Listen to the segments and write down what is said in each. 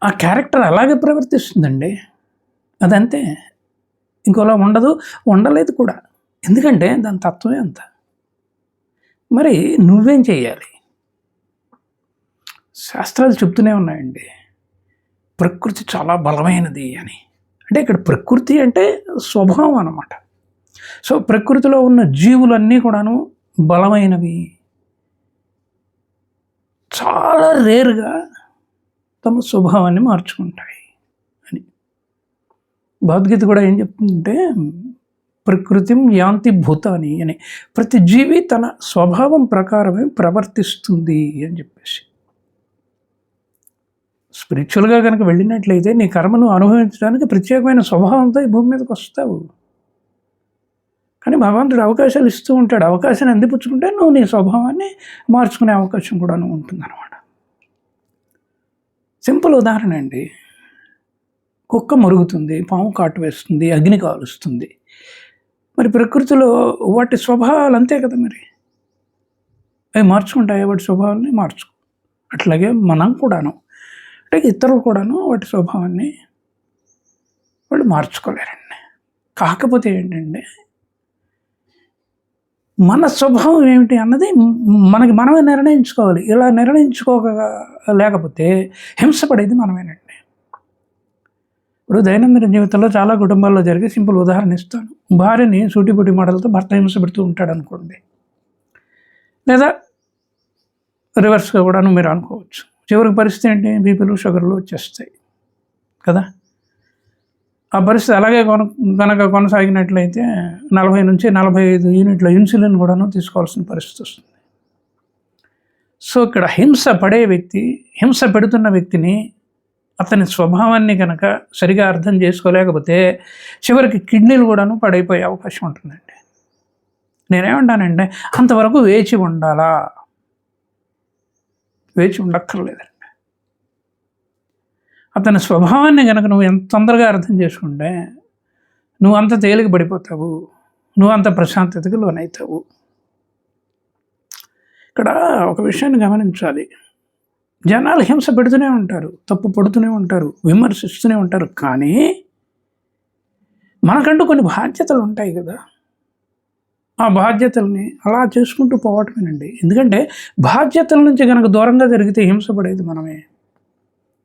ఆ క్యారెక్టర్ అలాగే ప్రవర్తిస్తుందండి. అదంతే. ఇంకోలా ఉండదు, ఉండలేదు కూడా. ఎందుకంటే దాని తత్వమే అంత. మరి నువ్వేం చేయాలి? శాస్త్రాలు చెప్తూనే ఉన్నాయండి. ప్రకృతి చాలా బలమైనది అని. అంటే ఇక్కడ ప్రకృతి అంటే స్వభావం అన్నమాట. సో ప్రకృతిలో ఉన్న జీవులన్నీ కూడాను బలమైనవి. చాలా రేర్‌గా తమ స్వభావాన్ని మార్చుకుంటాయి అని. భగవద్గీత కూడా ఏం చెప్తుందంటే ప్రకృతిం యాంతి భూతాని అని. ప్రతి జీవి తన స్వభావం ప్రకారమే ప్రవర్తిస్తుంది అని చెప్పేసి. స్పిరిచువల్‌గా కనుక వెళ్ళినట్లయితే నీ కర్మను అనుభవించడానికి ప్రత్యేకమైన స్వభావంతో ఈ భూమి మీదకి వస్తావు. కానీ భగవంతుడు అవకాశాలు ఇస్తూ ఉంటాడు. అవకాశాన్ని అందిపుచ్చుకుంటే నువ్వు నీ స్వభావాన్ని మార్చుకునే అవకాశం కూడాను ఉంటుందన్నమాట. సింపుల్ ఉదాహరణ అండి. కుక్క మురుగుతుంది, పాము కాటు వేస్తుంది, అగ్ని కాలుస్తుంది. మరి ప్రకృతిలో వాటి స్వభావాలు అంతే కదా మరి. అవి మార్చుకుంటాయి, వాటి స్వభావాన్ని మార్చుకో. అట్లాగే మనం కూడాను, అంటే ఇతరులు కూడాను వాటి స్వభావాన్ని వాళ్ళు మార్చుకోలేరండి. కాకపోతే ఏంటంటే మన స్వభావం ఏమిటి అన్నది మనకి మనమే నిర్ణయించుకోవాలి. ఇలా లేకపోతే హింసపడేది మనమేనండి. ఇప్పుడు దైనందిన జీవితంలో చాలా కుటుంబాల్లో జరిగే సింపుల్ ఉదాహరణ ఇస్తాను. భార్యని సూటిపుటి మాటలతో భర్త హింస పెడుతూ ఉంటాడు అనుకోండి, లేదా రివర్స్గా కూడాను మీరు అనుకోవచ్చు. చివరికి పరిస్థితి ఏంటి? బీపీలు, షుగర్లు వచ్చేస్తాయి కదా. ఆ పరిస్థితి అలాగే కనుక కొనసాగినట్లయితే 40 నుంచి 45 యూనిట్ల ఇన్సులిన్ కూడాను తీసుకోవాల్సిన పరిస్థితి వస్తుంది. సో ఇక్కడ హింస పెడుతున్న వ్యక్తిని, అతని స్వభావాన్ని కనుక సరిగా అర్థం చేసుకోలేకపోతే చివరికి కిడ్నీలు కూడాను పడైపోయే అవకాశం ఉంటుందండి. నేనేమంటానంటే అంతవరకు వేచి ఉండాలా? వేచి ఉండక్కర్లేదండి. అతని స్వభావాన్ని కనుక నువ్వు ఎంత తొందరగా అర్థం చేసుకుంటే నువ్వు అంత తేలిక పడిపోతావు, నువ్వు అంత ప్రశాంతతకు లోనవుతావు. ఇక్కడ ఒక విషయాన్ని గమనించాలి. జనాలు హింస పెడుతూనే ఉంటారు, తప్పు పడుతూనే ఉంటారు, విమర్శిస్తూనే ఉంటారు. కానీ మనకంటూ కొన్ని బాధ్యతలు ఉంటాయి కదా. ఆ బాధ్యతల్ని అలా చేసుకుంటూ పోవటమేనండి. ఎందుకంటే బాధ్యతల నుంచి కనుక దూరంగా జరిగితే హింసపడేది మనమే.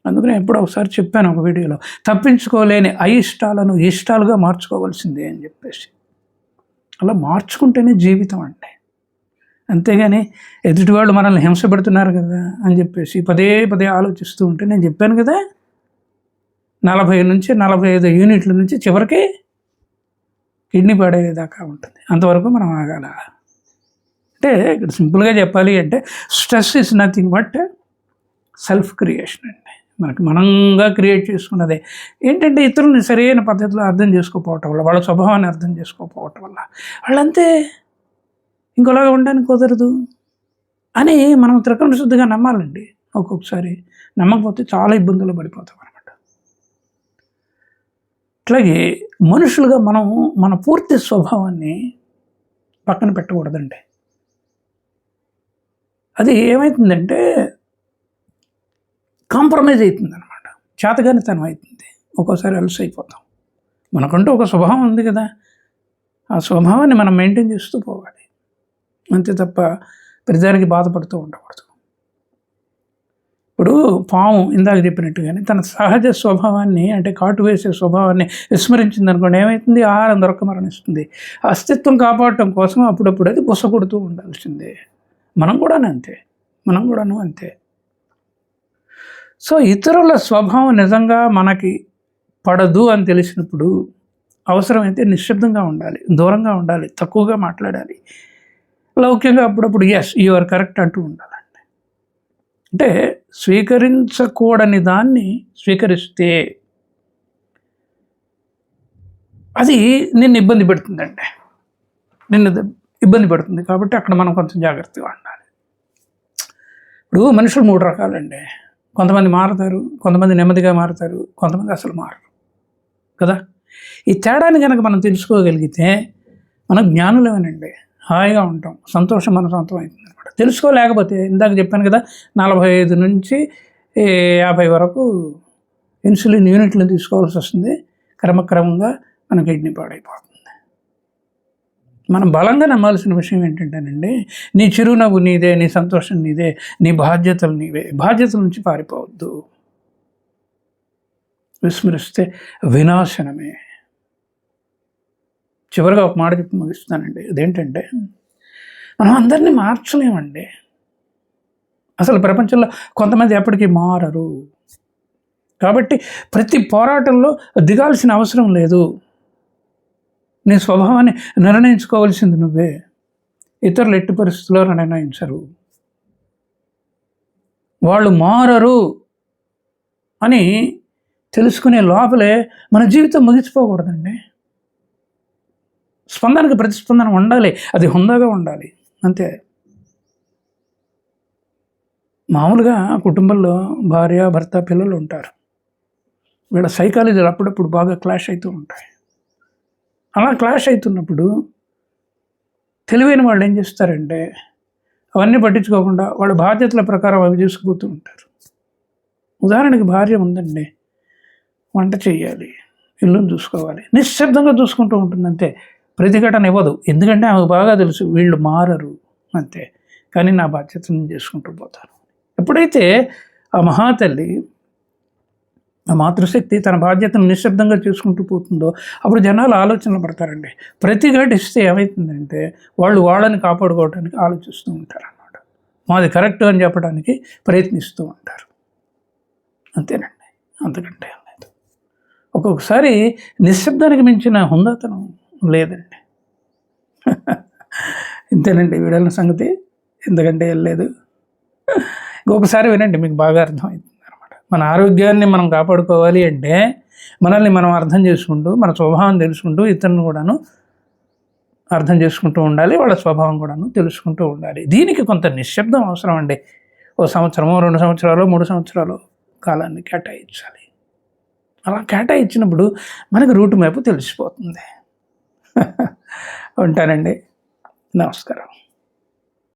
అందుకనే ఎప్పుడో ఒకసారి చెప్పాను ఒక వీడియోలో, తప్పించుకోలేని అయిష్టాలను ఇష్టాలుగా మార్చుకోవాల్సిందే అని చెప్పేసి. అలా మార్చుకుంటేనే జీవితం అండి. అంతేగాని ఎదుటివాళ్ళు మనల్ని హింస పెడుతున్నారు కదా అని చెప్పేసి పదే ఆలోచిస్తూ ఉంటే, నేను చెప్పాను కదా 40 నుంచి 45 యూనిట్ల నుంచి చివరికి కిడ్నీ పడేదాకా ఉంటుంది. అంతవరకు మనం ఆగాల. అంటే ఇక్కడ సింపుల్గా చెప్పాలి అంటే stress is nothing but self creation అండి. మనంగా క్రియేట్ చేసుకున్నదే. ఏంటంటే ఇతరులని సరైన పద్ధతిలో అర్థం చేసుకోకపోవటం వల్ల, వాళ్ళ స్వభావాన్ని అర్థం చేసుకోకపోవటం వల్ల వాళ్ళంతే, ఇంకోలాగా ఉండడానికి కుదరదు అని మనం త్రికరణ శుద్ధిగా నమ్మాలండి. ఒక్కొక్కసారి నమ్మకపోతే చాలా ఇబ్బందులు పడిపోతాం అనమాట. అట్లాగే మనుషులుగా మనం మన పూర్తి స్వభావాన్ని పక్కన పెట్టకూడదండి. అది ఏమవుతుందంటే కాంప్రమైజ్ అవుతుంది అనమాట. చేతగానితనం అవుతుంది. ఒక్కోసారి అలసి అయిపోతాం. మనకంటూ ఒక స్వభావం ఉంది కదా, ఆ స్వభావాన్ని మనం మెయింటైన్ చేస్తూ పోవాలి. అంతే తప్ప ప్రతిదానికి బాధపడుతూ ఉండకూడదు. ఇప్పుడు పాము ఇందాక చెప్పినట్టుగానే తన సహజ స్వభావాన్ని, అంటే కాటు వేసే స్వభావాన్ని విస్మరించింది అనుకోండి, ఏమవుతుంది? ఆహారం దొరక మరణిస్తుంది. అస్తిత్వం కాపాడటం కోసం అప్పుడప్పుడు అది బుస కొడుతూ ఉండాల్సిందే. మనం కూడాను అంతే. సో ఇతరుల స్వభావం నిజంగా మనకి పడదు అని తెలిసినప్పుడు అవసరమైతే నిశ్శబ్దంగా ఉండాలి, దూరంగా ఉండాలి, తక్కువగా మాట్లాడాలి. లౌక్యంగా అప్పుడప్పుడు ఎస్ యు ఆర్ కరెక్ట్ అంటూ ఉండాలండి. అంటే స్వీకరించకూడని దాన్ని స్వీకరిస్తే అది నిన్ను ఇబ్బంది పెడుతుందండి. కాబట్టి అక్కడ మనం కొంచెం జాగ్రత్తగా ఉండాలి. ఇప్పుడు మనుషులు 3 రకాలండి. కొంతమంది మారుతారు, కొంతమంది నెమ్మదిగా మారుతారు, కొంతమంది అసలు మారరు కదా. ఈ తేడాన్ని కనుక మనం తెలుసుకోగలిగితే మనం జ్ఞానులమేనండి. హాయిగా ఉంటాం, సంతోషం మన సొంతం అవుతుంది అనమాట. తెలుసుకోలేకపోతే ఇందాక చెప్పాను కదా, 45 నుంచి 50 వరకు ఇన్సులిన్ యూనిట్లు తీసుకోవాల్సి వస్తుంది. క్రమక్రమంగా మన కిడ్నీ పాడైపోతుంది. మనం బలంగా నమ్మాల్సిన విషయం ఏంటంటేనండి, నీ చిరునవ్వు నీదే, నీ సంతోషం నీదే, నీ బాధ్యతలు నీవే. బాధ్యతల నుంచి పారిపోవద్దు. విస్మరిస్తే వినాశనమే. చివరిగా ఒక మాట చెప్పి ముగిస్తానండి. అదేంటంటే, మనం అందరినీ మార్చలేమండి. అసలు ప్రపంచంలో కొంతమంది ఎప్పటికీ మారరు. కాబట్టి ప్రతి పోరాటంలో దిగాల్సిన అవసరం లేదు. నీ స్వభావాన్ని నిర్ణయించుకోవాల్సింది నువ్వే. ఇతరులు ఎట్టి పరిస్థితుల్లో నిర్ణయించరు. వాళ్ళు మారరు అని తెలుసుకునే లోపలే మన జీవితం ముగిసిపోకూడదండి. స్పందనకు ప్రతిస్పందన ఉండాలి. అది హుందాగా ఉండాలి, అంతే. మామూలుగా కుటుంబంలో భార్య, భర్త, పిల్లలు ఉంటారు. వీళ్ళ సైకాలజీలు అప్పుడప్పుడు బాగా క్లాష్ అవుతూ ఉంటాయి. అలా క్లాష్ అవుతున్నప్పుడు తెలివైన వాళ్ళు ఏం చేస్తారంటే, అవన్నీ పట్టించుకోకుండా వాళ్ళ బాధ్యతల ప్రకారం అవి చేసుకుపోతూ ఉంటారు. ఉదాహరణకి భార్య ఉందండి, వంట చేయాలి, ఇల్లును చూసుకోవాలి, నిశ్శబ్దంగా చూసుకుంటూ ఉంటుంది, అంతే. ప్రతిఘటన ఇవ్వదు. ఎందుకంటే ఆమెకు బాగా తెలుసు వీళ్ళు మారరు, అంతే. కానీ నా బాధ్యతను చేసుకుంటూ పోతాను. ఎప్పుడైతే ఆ మహాతల్లి, ఆ మాతృశక్తి తన బాధ్యతను నిశ్శబ్దంగా చేసుకుంటూ పోతుందో అప్పుడు జనాలు ఆలోచనలు పడతారండి. ప్రతిఘటిస్తే ఏమవుతుందంటే వాళ్ళు వాళ్ళని కాపాడుకోవడానికి ఆలోచిస్తూ ఉంటారన్నమాట. మాది కరెక్ట్ అని చెప్పడానికి ప్రయత్నిస్తూ ఉంటారు, అంతేనండి. అంతకంటే లేదు. ఒక్కొక్కసారి నిశ్శబ్దానికి మించిన హుందాతనం లేదండి. ఇంతేనండి వీడియోల సంగతి. ఎందుకంటే వెళ్ళలేదు. ఇంకొకసారి వినండి, మీకు బాగా అర్థమవుతుంది అనమాట. మన ఆరోగ్యాన్ని మనం కాపాడుకోవాలి అంటే మనల్ని మనం అర్థం చేసుకుంటూ, మన స్వభావం తెలుసుకుంటూ, ఇతరులను కూడాను అర్థం చేసుకుంటూ ఉండాలి. వాళ్ళ స్వభావం కూడాను తెలుసుకుంటూ ఉండాలి. దీనికి కొంత నిశ్శబ్దం అవసరం అండి. 1 సంవత్సరమో, 2 సంవత్సరాలు, 3 సంవత్సరాలు కాలాన్ని కేటాయించాలి. అలా కేటాయించినప్పుడు మనకు రూట్ మ్యాప్ తెలిసిపోతుంది. ఉంటానండి. నమస్కారం.